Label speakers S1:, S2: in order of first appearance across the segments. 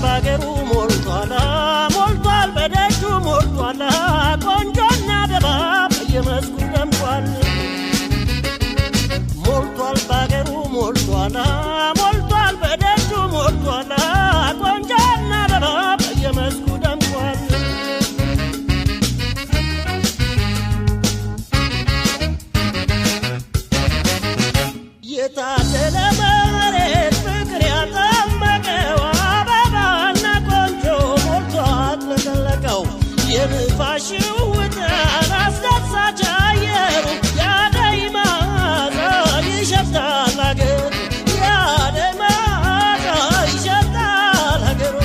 S1: ባገሩ ሞልቷል ሞልቷል በደጁ ሞልቷል ቆንጆና ደባ በየመስኩ ደምቋል ሞልቷል ባገሩ ሞልቷል ሞልቷል በደጁ ሞልቷል ቆንጆና ደባ በየመስኩ ደምቋል የታደለ መሬት ፍቅር ያጠመቀው አበባና ቆንጆ ሞልቷል ለቀለቀው የንፋስ ውጥረት አስደሳች አየሩ ያደይ መዓዛ ይሸታል አገሩ ያደይ መዓዛ ይሸታል አገሩ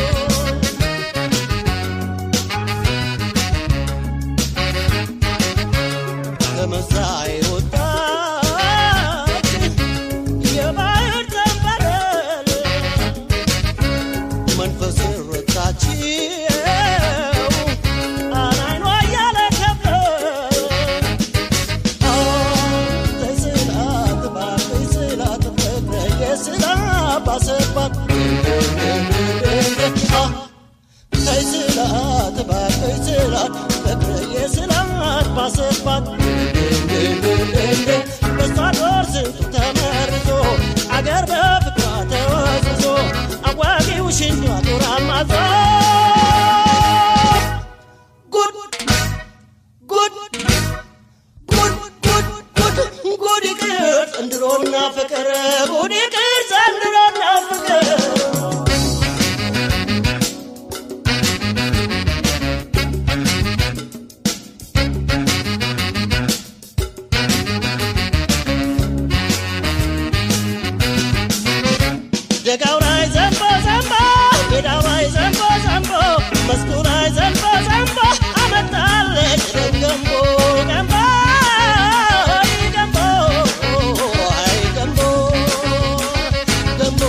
S1: ከመሳይ ባሰባት በስቷዶር ስንቱ ተመርዞ አገር በፍቅሯ ተወዝዞ አዋጊው ሽንቷ ጦር አማዞ ጉድ ጉድ ጉድ ጉድ ጉድ ጉድ ይቅር ዘንድሮና ፍቅር ጉድ ይቅር ዘንድሮና ፍቅር ደጋው ላይ ዘንቦ ዘንቦ ሜዳው ላይ ዘንቦ ዘንቦ መስኩ ላይ ዘንቦ ዘንቦ አመጣለች ገንቦ ገንቦ ገንቦ አይ ገንቦ ገንቦ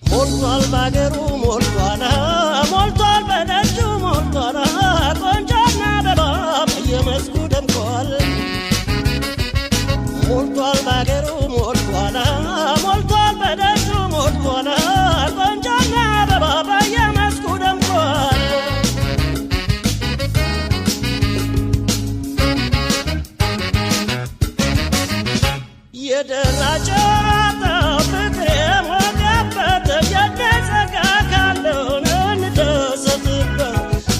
S1: ሞልቷል ባገሩ ሞልቷል ሞልቷል በደጁ ሞልቷል ቆንጆና አበባ በየመስኩ ደምቋል ሞልቷል ባገሩ ሞልቷል ሞልቷል በደጁ ሞልቷል ቆንጆና አበባ በየመስኩ ደምቋል የደራጨ ፍቅር የሞቀበት የደጸጋ ካለሆነ እንደሰትበት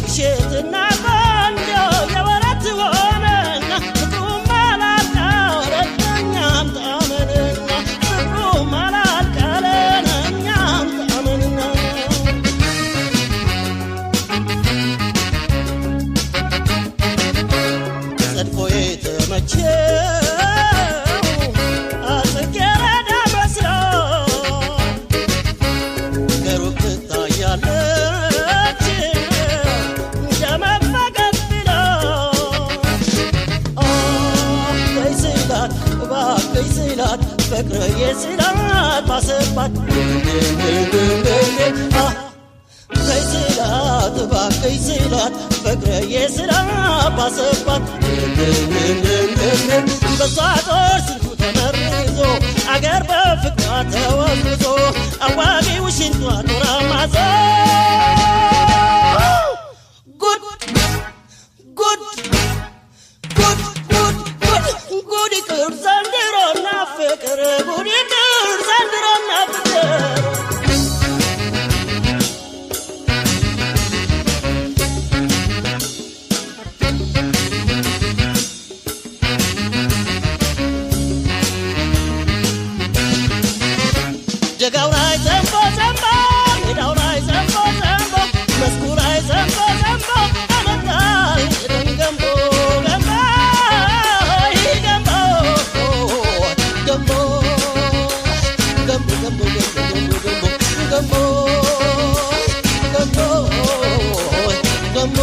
S1: እሸትና ቆንጆ የወረት ሆነና ፍቅሩም አላልቃለኛም ጣመንና ፍቅሩም አላልቃለኛም ጣመንና ጸድቆ የተመቸ ፍቅር የስላት ባሰባት ከይስላት ባከይስላት ፍቅር የስላት ባሰባት በሷ ጦር ስንቱ ተመርዞ አገር በፍቅሯ ተወዝዞ አዋጊው ሽንቷ ጦር አማዞ ጉድ ጉድ ጉድ ጉድ ጉድ ጉድ ይቅር ዘንድሮና ፍቅር ጉድ ይቅር ዘንድሮና ፍቅር ደጋው ላይ ዘንቦ ዘንቦ ሜዳው ላይ ዘንቦ ዘንቦ መስኩ ላይ ዘንቦ ዘንቦ አመጣል ገንቦ ገንቦ ገንቦ ገንቦ ገንቦ ገንቦ ገንቦ ገንቦ ገንቦ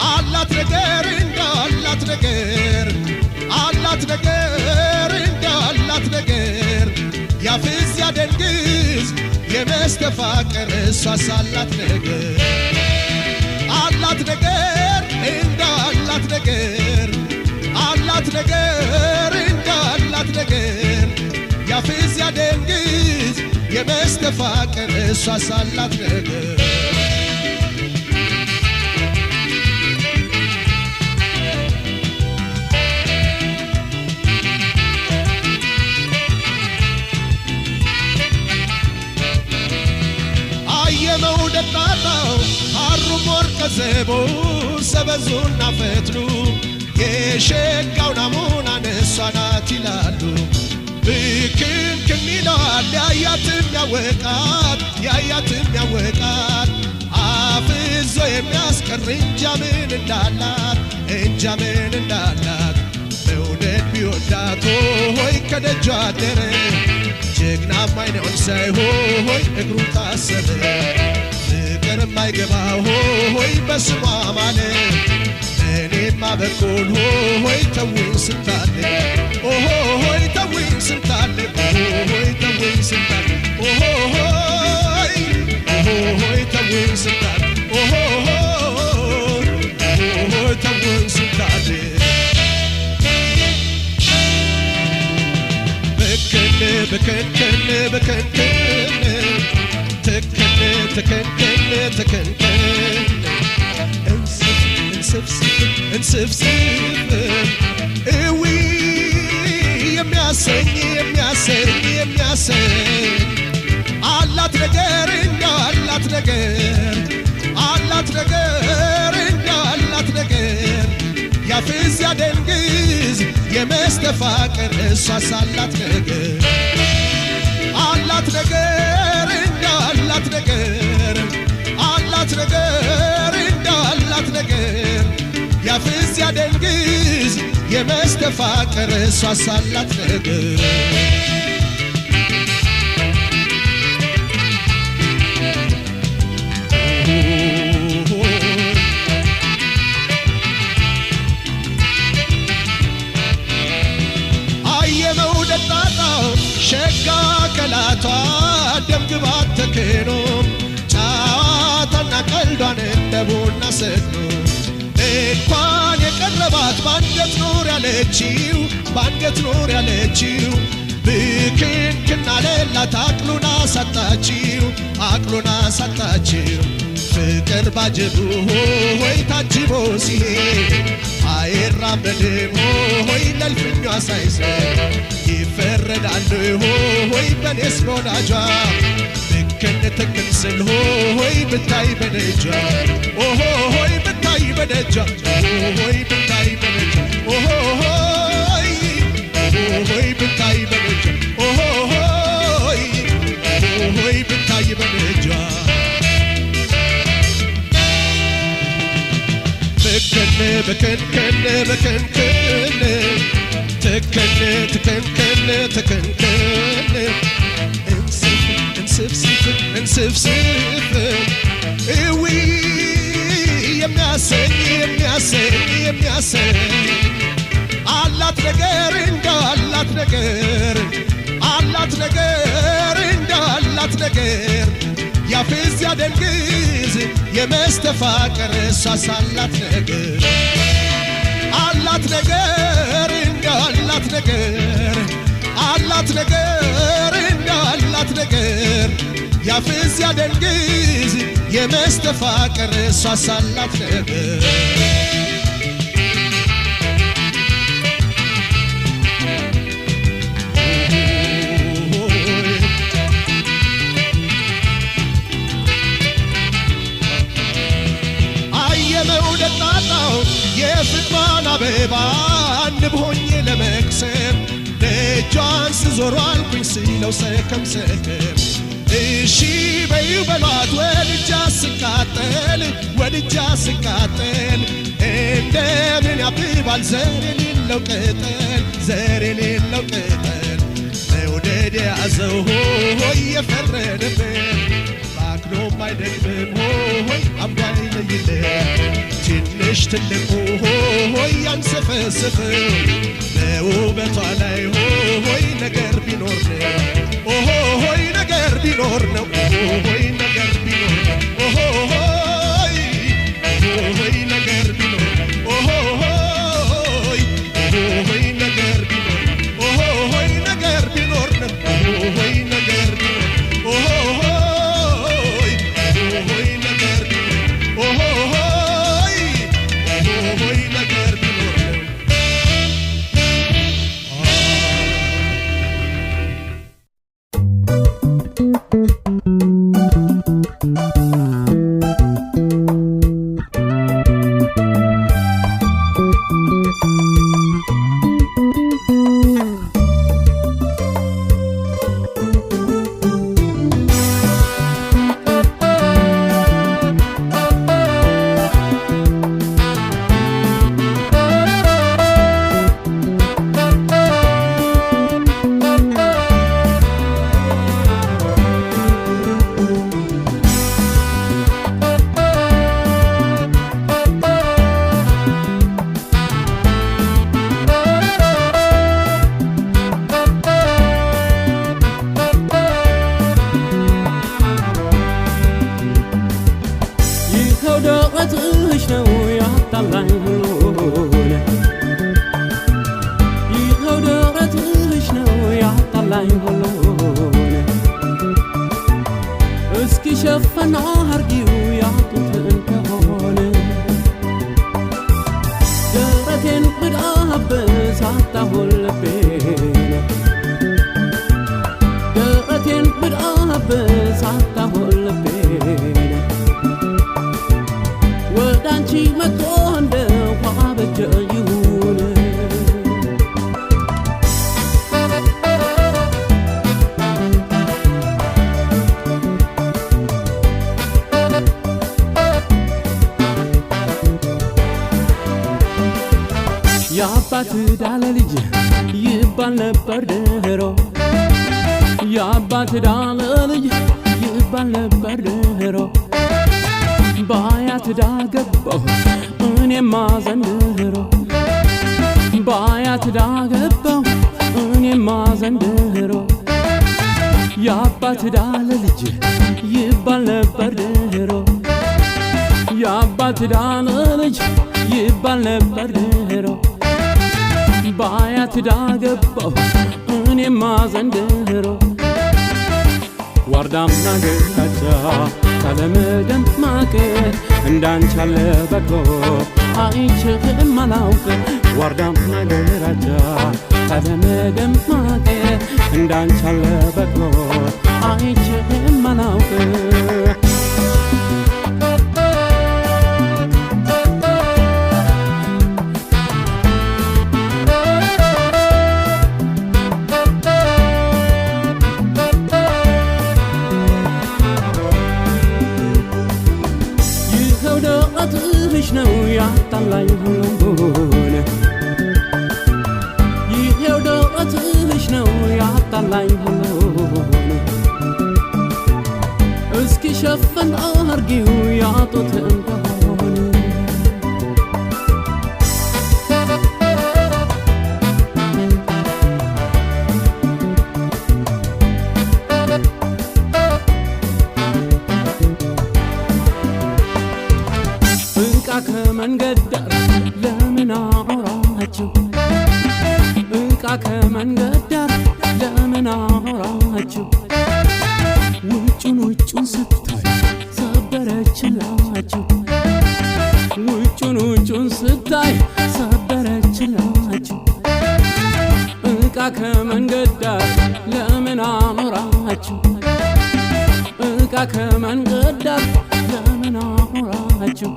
S2: አላት ነገር እንዳላት ነገር አላት ነገር እንዳላት ነገር ያፍዝ ያደንግዝ የመስተፋቀር እሷስ አላት ነገር አላት ነገር እንዳላት ነገር አላት ነገር እንዳላት ነገር ያፍዝ ያደንግዝ የመስተፋቀር እሷስ አላት ነገር ደጣጣው አሩም ወርቀ ዘቦ ሰበዙና ፈትሉ የሸጋው ናሙና ነሷ ናት ይላሉ ብክንክን ይለዋል ያያትም ያወቃት አፍዞ የሚያስቀር እንጃ ምን እንዳላት መውደድ ቢወዳት ሆይ ከደጇ አደረ ጀግናም አይነውን ሳይሆይ እግሩ ታሰረ ፍቅር የማይገባው ሆይ በስሟ ማለ እኔማ በኩል ሆይ ተውኝ ስንታለ ሆይ ተውኝ ስንታለ ሆይ ተውኝ ስንታለ ሆይ ተውኝ ስንታለ ሆይ ተውኝ ስንታለ በከንከን ተከንከን እንስፍስፍ እዊ የሚያሰኝ አላት ነገር እንዳላት ነገር አላት ነገር እንዳላት ነገር ያፍዝ ያደንግዝ የመስተፋቀር እሷስ አላት ነገር አላት ነገር እንዳላት ነገር አላት ነገር እንዳላት ነገር ያፍዝ ያደንግዝ የመስተፋቀር እሷስ አላት ነገር ሸጋ ከላቷ ደምግባት ተክኖ ጫዋታና ቀልዷን እንደ ቡና ሰክኖ እንኳን የቀረባት ባንገት ኖር ያለችው ብክንክና ሌላት አቅሉና ሳጣችው ፍቅር ባጀቡ ሆይ ታጅቦ ሲሄድ አይራመድም ሆይ ለልፍኟ ሳይሰር ይፈረዳል ሆይ በኔስ ወዳጇ ብክን ስል ሆይ ብታይ በደጇ ሆይ ብታይ በደጇ ሆይ ብታይ በደጇ ሆይ ብታይ በደጇ ሆይ ብታይ በደጇ በከንከን ተከንከን እንስፍስፍ እዊ የሚያሰኝ አላት ነገር እንዳላት ነገር አላት ነገር እንዳላት ነገር ያፍዝ ያደንግዝ የመስተፋቀር እሷስ አላት ነገር አላት ነገር እንዳላት ነገር አላት ነገር እንዳላት ነገር ያፍዝ ያደንግዝ የመስተፋቀር እሷስ አላት ነገር የፍቅሯን አበባ ንብ ሆኜ ለመቅሰም ደጇን ስዞር አልኩኝ ስለው ሰከም እሺ በይው በሏት ወድጃ ስቃጠል እንደምን ያብባል ዘር የሌለው ቅጠል መውደድ የያዘው ሆይ የፈረደበት ባክኖ አይደግምም ሆይ አምባ ይለይልህ ትንሽ ትልቁ ሆይ ያንሰፈስፈው ለውበቷ ላይ ሆይ ነገር ቢኖር ነው ሆይ ነገር ቢኖር ነው ሆይ ነገር ቢኖር ሆይ ሆይ ነገር ቢኖር ሆይ ሆይ ነገር ቢኖር ሆይ ነገር ቢኖር ነው ሆይ ነገር ቢኖር ሆይ ሆይ ነገር ቢኖር ሆይ ሆይ ነገር ቢኖር ነው
S3: የአባት ዳለ ልጅ ይባል ነበር ድሮ የአባት ዳለ ልጅ ይባል ነበር ድሮ በአያት ዳገባሁ እኔማ ዘንድሮ በአያት ዳገባሁ እኔማ ዘንድሮ የአባት ዳለ ልጅ ይባል ነበር ድሮ የአባት ዳለ ልጅ ይባል ነበር ድሮ በአያት ዳገባሁ እኔማ ዘንድሮ ዋርዳምና ገራቻ ካለመደም ማቅ እንዳንቺ ያለ በጎ አይቼም አላውቅ ዋርዳምና ገራቻ ካለመደም ማቅ እንዳንቺ ያለ በጎ አይቼም አላውቅ ነው ያጣላኝ ሁሉን ይሄው ደረትሽ ነው ያጣላኝ ሁሉን እስኪ ሸፈን አርጊው ያጡት እንደሆነ ከመንገድ ዳር ለምን አወራችሁ እቃ ከመንገድ ዳር ለምን አወራችሁ ውጩን ስታይ ሰበረችላችሁ ውጩን ስታይ ሰበረችላችሁ እቃ ከመንገድ ዳር ለምን አወራችሁ እቃ ከመንገድ ዳር ለምን አወራችሁ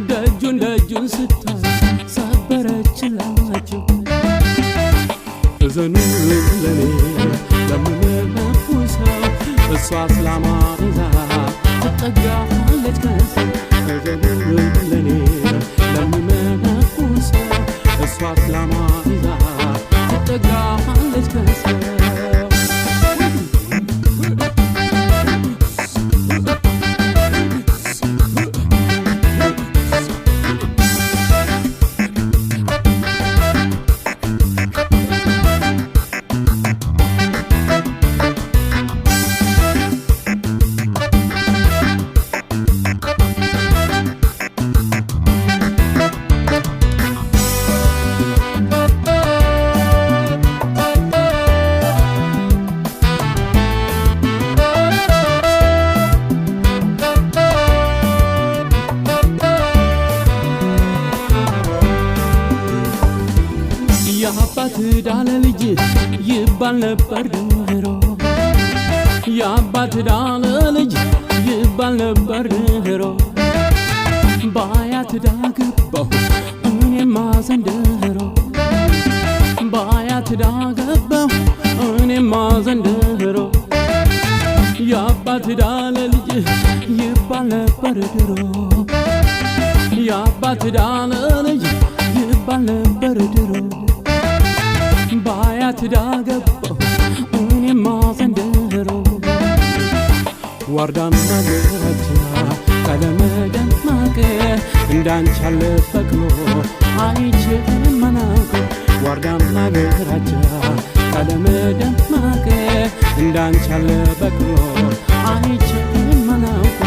S3: ደጁን ስታይ ሰበረችላችሁ እዘኑ ለኔ ለምንመኩሰው እሷ እስላማን ይዛ ትጠጋለች ከሰው እዘኑ ለኔ ለምንመኩሰው እሷ እስላማን ይዛ ትጠጋለች ከሰው የአባት ዳለ ልጅ ይባል ነበር ድሮ የአባት ዳለ ልጅ ይባል ነበር ድሮ በአያት ዳገባሁ እኔማ ዘንድሮ በአያት ዳገባሁ እኔማ ዘንድሮ የአባት ዳለ ልጅ ይባል ነበር ድሮ የአባት ዳለ ልጅ ይባል ነበር ድሮ በአያት ዳገባሁ እኔማ ዘንድሮ ወርዳና ገረቻ ቀለመ ደማቅ እንዳንቺ ያለ በቅሎ አይችልም መናቅ ወርዳና ገረቻ ቀለመ ደማቅ እንዳንቺ ያለ በቅሎ አይችልም መናቅ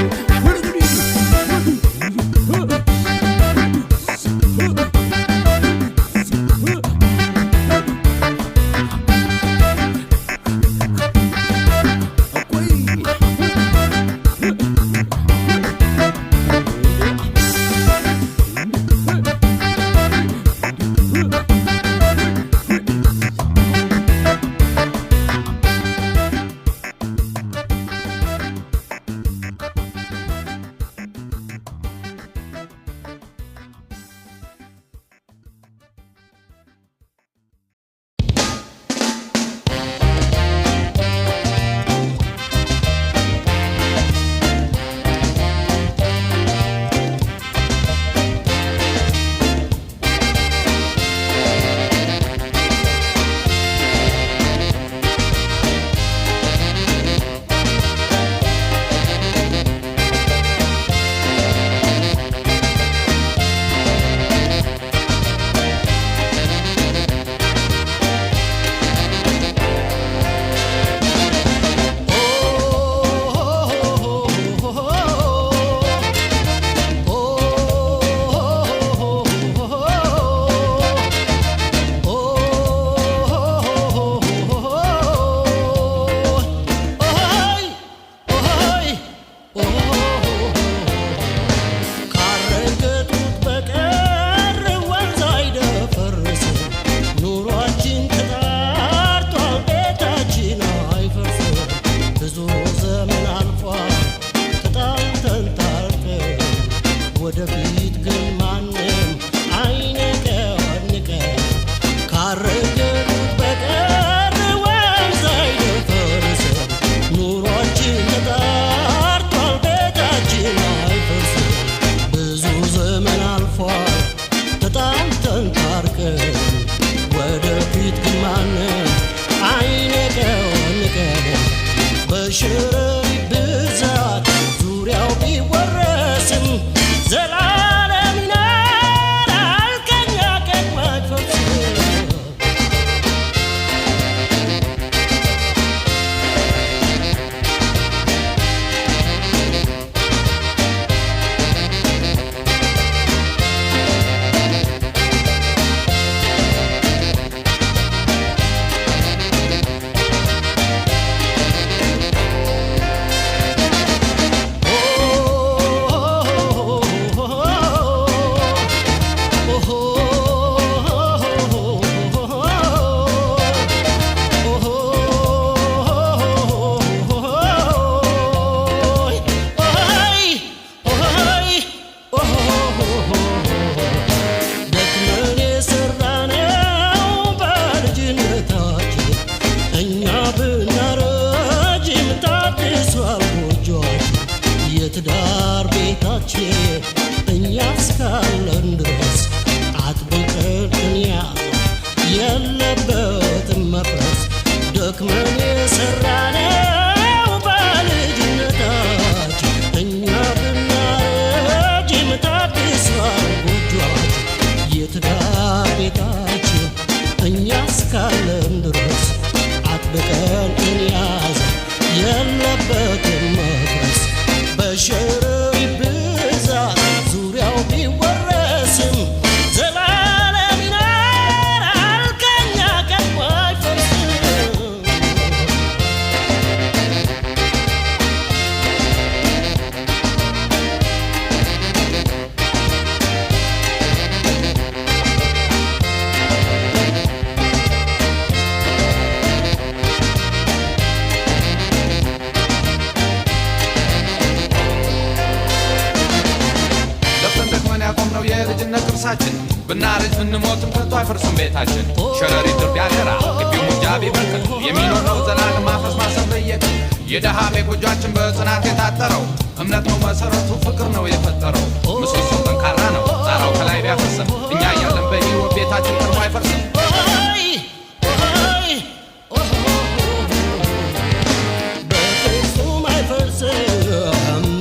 S4: ብናረጅ ብንሞትም ከቶ አይፈርስም ቤታችን ሸረሪት ድር ቢያገራ ግቢው ሙጃ ቢበቅል የሚኖር ነው ዘላለም ማፈስ ማሰበየት የደሃ ቤጎጇችን በጽናት የታጠረው እምነት ነው መሰረቱ ፍቅር ነው የፈጠረው ምሰሶ ጠንካራ ነው ጣራው ከላይ ቢያፈስም እኛ ያለን በሕይወት ቤታችን ቀርቦ አይፈርስም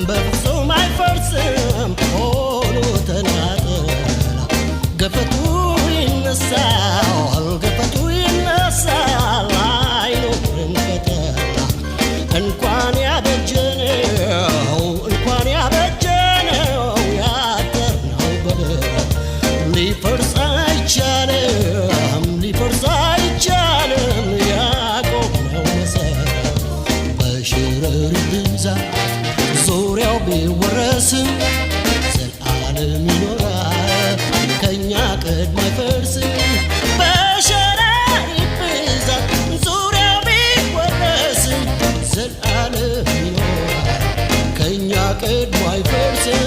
S1: በፍጹም አይፈርስም ሆኖ ተናጠል ገፈቱ ይነሳል ገፈቱ ይነሳል አይኖርም ፈተና እንኳን ያበጀነው ያጠርነው በደል ሊፈርስ አይቻልም ያቆምነው መሰረት በሽረሪት ብዛት ዙሪያው ቢወረስም ዘላለም ይኖራል ከኛ ቀድሞ አይፈርስም በሸረሪት ብዛት ዙሪያው ቢወረስም ዘላለም ይኖራል ከኛ ቀድሞ አይፈርስም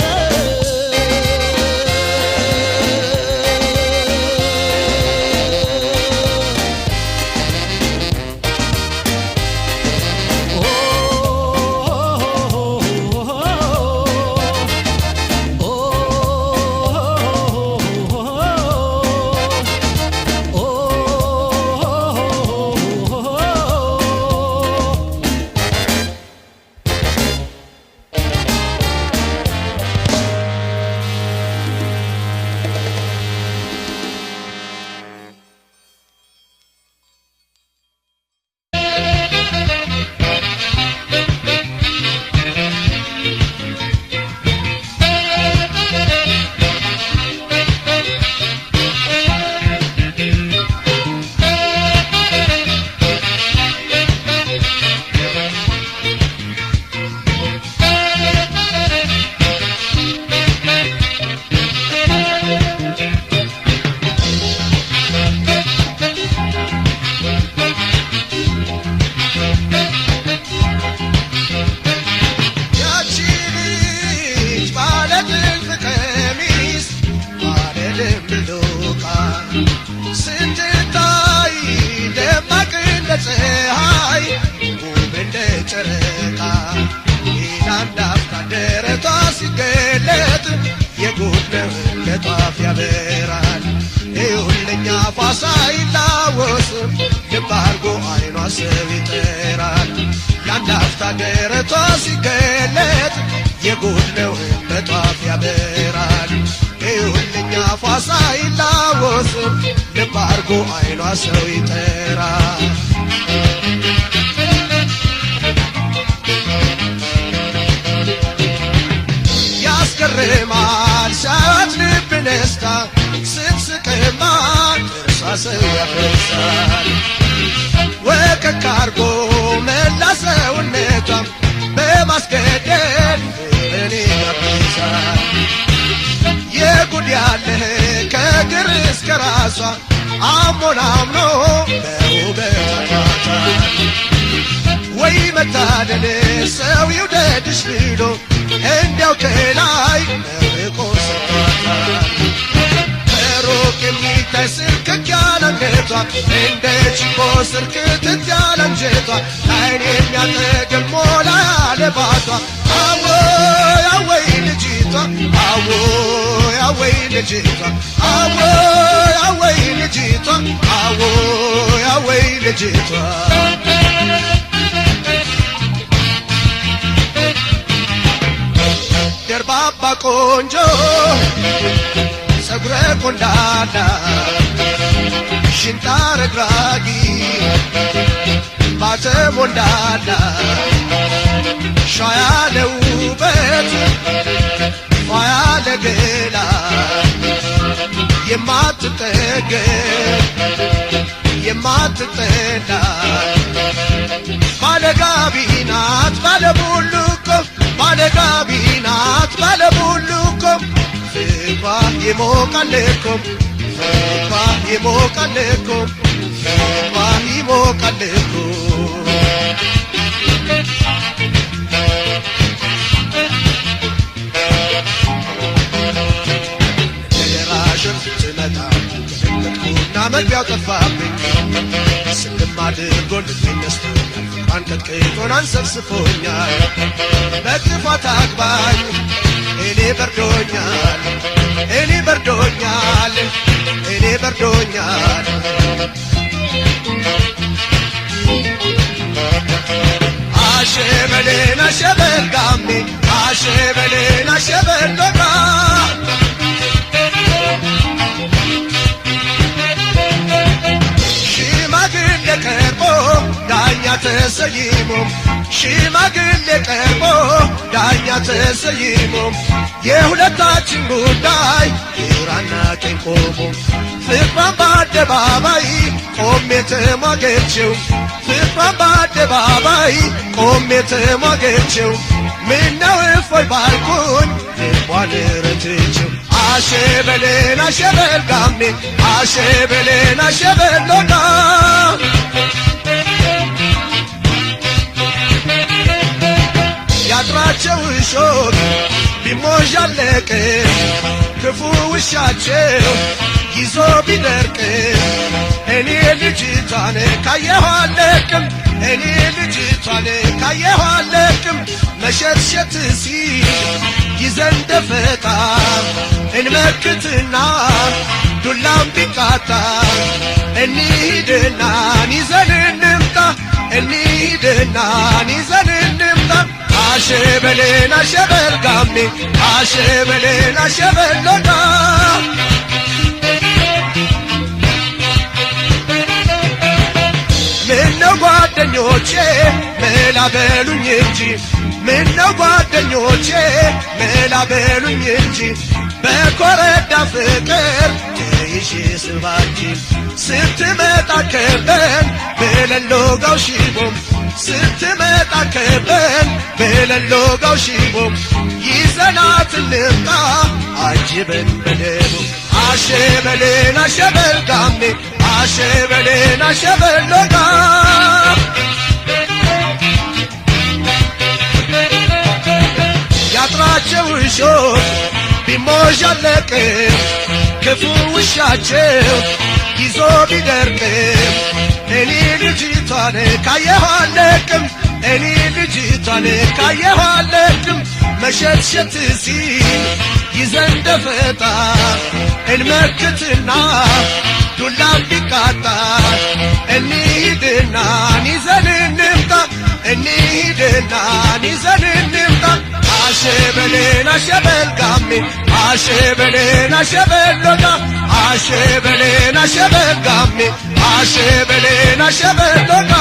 S2: የጧፍ ያበራል ይሁንኛ ፋሳ ይላወስም ልብ አርጎ አይኗ ሰው ይጠራል ያንድ አፍታ ደረቷ ሲገለጥ የጉድ ነው በጧፍ ያበራል ይሁንኛ ፋሳ ይላወስም ልብ አርጎ አይኗ ሰው ይጠራል ያስገርማል ሰዓት ልብ ደስታ ስትስቅማ ጥርሷ ሰው ያፈሳል ወከክ አርጎ መላ ሰውነቷ በማስገደድ ፍቅርን ያብሳል የጉድ ያለህ ከእግር እስከ ራሷ አሞናምኖ በውበት አቷታል ወይ መታደል ሰው ይውደድሽ ብሎ እንዲያው ከላይ መርቆ ሰጥቷታል ከሩቅ የሚታይ ስርክክ ያለ አንገቷ እንደ ችቦ ስርክትት ያለ አንጀቷ ላይን የሚያጠግብ ሞላ ያለ ባቷ አወይ አወይ ልጅቷ አወይ አወይ ልጅቷ አወይ አወይ ልጅቷ አወይ አወይ ልጅቷ ደርባባ ቆንጆ ጸጉረ ቆንዳላ ሽንጣ ረግራጊ ባተ ሞንዳላ ሻ ያለ ውበት ፏ ያለ ገላ የማትጠላ ባለጋቢ ናት ባለቡልኮ ባለጋቢ ናት ባለቡልኮ ፍቅሯ ይሞቃል እኮ ፍቅሯ ይሞቃል እኮ ፍቅሯ ይሞቃል እኮ ደራሽም ትመጣ መግቢያው ጠፋብኝ ስልም አድርጎ ልትነስቶኛል ፍቅሯን ቀጥቅጦን አንሰብስፎኛል በጥፋት አግባኝ እኔ በርዶኛል እኔ በርዶኛል እኔ በርዶኛል አሸበሌን አሸበል ጋሜ አሸበሌን አሸበል ሎጋ ሽማግሌ ቀርቦ ዳኛ ተሰይሞ ሽማግሌ ቀርቦ ዳኛ ተሰይሞ የሁለታችን ጉዳይ ግራና ቀኝ ቆሞ ፍቅሯን በአደባባይ ቆሜ ተሟገችው ፍቅሯን በአደባባይ ቆሜ ተሟገችው ምነው እፎይ ባልኩኝ ልቧን ረትችው አሸበሌን አሸበል ጋሜ አሸበሌን አሸበል ሎጋ ያጥራቸው እሾህ ቢሞዣለቅ ክፉ ውሻቸው ይዞ ቢደርቅ እኔ ልጅቷን ካየኋ አለቅም እኔ ልጅቷን ካየኋ አለቅም መሸትሸት ሲል ይዘን ደፈጣ እንመክትና ዱላም ቢቃጣ እንሂድና ይዘን እንምጣ እንሂድና ይዘን እንምጣ አሸበሌን አሸበል ጋሜ አሸበሌን አሸበል ሎጋ ምነው ጓደኞቼ መላ በሉኝ እንጂ ምነው ጓደኞቼ መላ በሉኝ እንጂ በኮረዳ ፍቅር ተይዤ ስባጂ ስትመጣ ከበን ብለን ሎጋው ሽቦም ስትመጣ ከበን ብለን ሎጋው ሽቦም ይዘናት እንምጣ አጅበን በደቡ አሸበሌን አሸበል ጋሜ አሸበሌን አሸበል ሎጋ ያጥራቸው እሾህ ቢሞዣለቅ ክፉ ውሻቸው ይዞ ቢደርቅ እኔ ልጅቷን ካየኋ አለቅም እኔ ልጅቷን ካየኋ አለቅም መሸትሸት ሲል ይዘን ደፈጣ እንመክትና ዱላም ቢቃጣ እንሂድና ይዘን እንምጣ እንሂድና ይዘን እንምጣ አሸበሌን አሸበል ጋሜ አሸበሌን አሸበል ሎጋ አሸበሌን አሸበል ጋሜ አሸበሌን አሸበል ሎጋ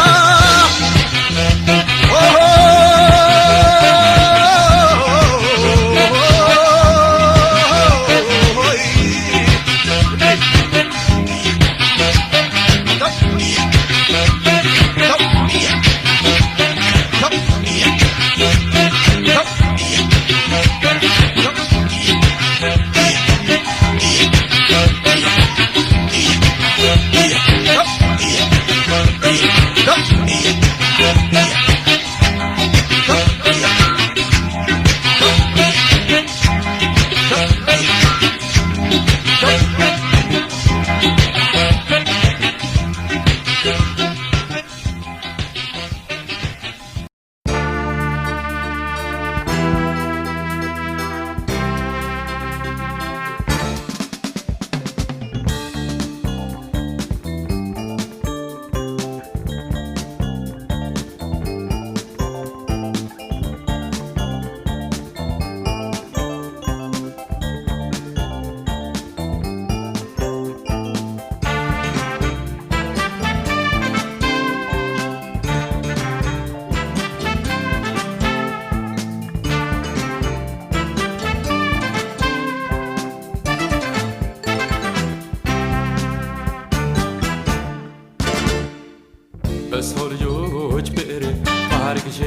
S3: በሰው ልጆች ብዕር ታሪክሽ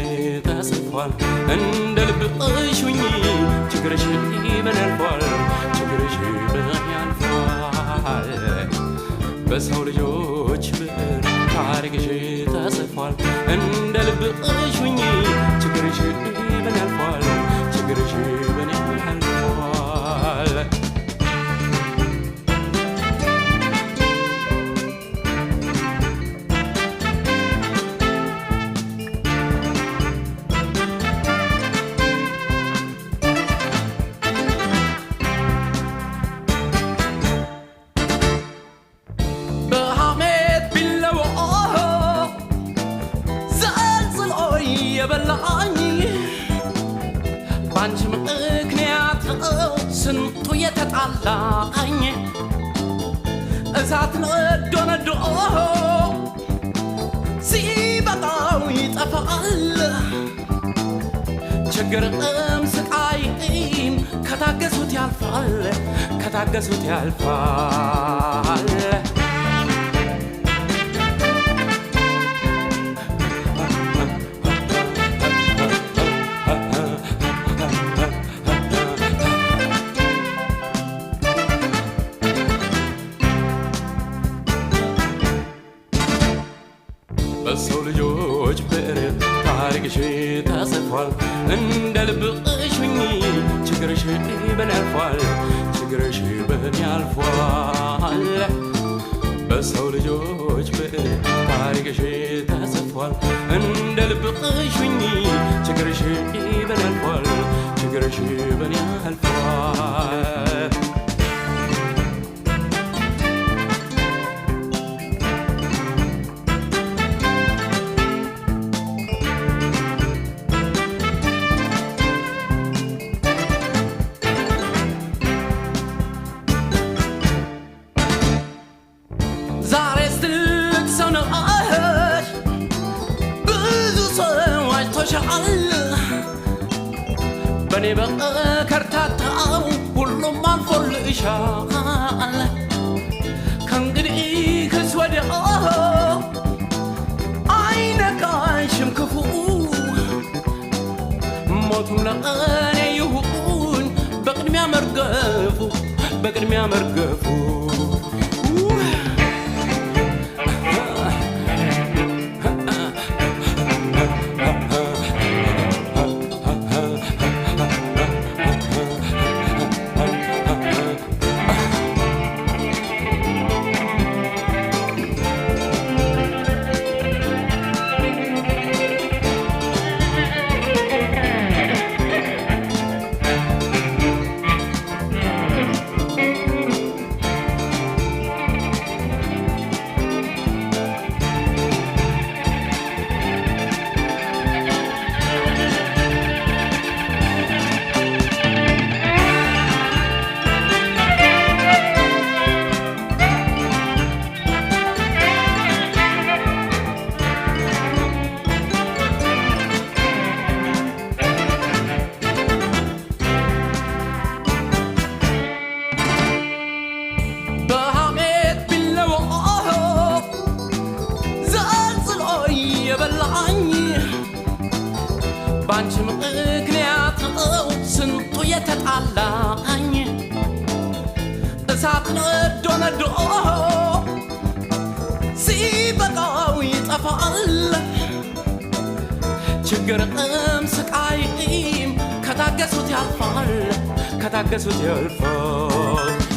S3: ተጽፏል። እንደ ልብሽ ሁኚ ችግርሽ በኔ ያልፏል፣ ችግርሽ በኔ ያልፏል። በሰው ልጆች ብዕር ታሪክሽ ተጽፏል። እንደ ልብሽ ሁኚ ችግርሽ በኔ ያልፏል፣ ችግርሽ በኔ ያልፏል። ባንቺ ምክንያት ስንቱ የተጣላኝ እሳት ነዶ ነዶ ሲበቃው ይጠፋል ችግርም ስቃይም ከታገሱት ያልፋል ከታገሱት ያልፋል በሰው ልጆች ብዕር ታሪክሽ ተጽፏል እንደ ልብሽ ሁኚ ችግርሽ በኔ ያልፏል ችግርሽ በኔ ያልፏል በሰው ልጆች ብዕር ታሪክሽ ተጽፏል እንደ ልብሽ ሁኚ ችግርሽ በኔ ያልፏል ችግርሽ በኔ ያልፏል ዛሬስ ትልቅ ሰው ነሽ ብዙ ሰው አይቶሻል በኔ በከርታታው ሁሉም አልፎልሻል ከእንግዲህ ክስ ወዲያ አይነካሽም ክፉ ሞቱም ለእኔ ይሁን በቅድሚያ መርገፉ በቅድሚያ መርገፉ ባንቺ ምክንያት ስንቱ የተጣላኝ እሳት ነዶ ነዶ ሲበቃው ይጠፋል ችግርም ስቃይም ከታገሱት ያልፋል ከታገሱት ያልፋል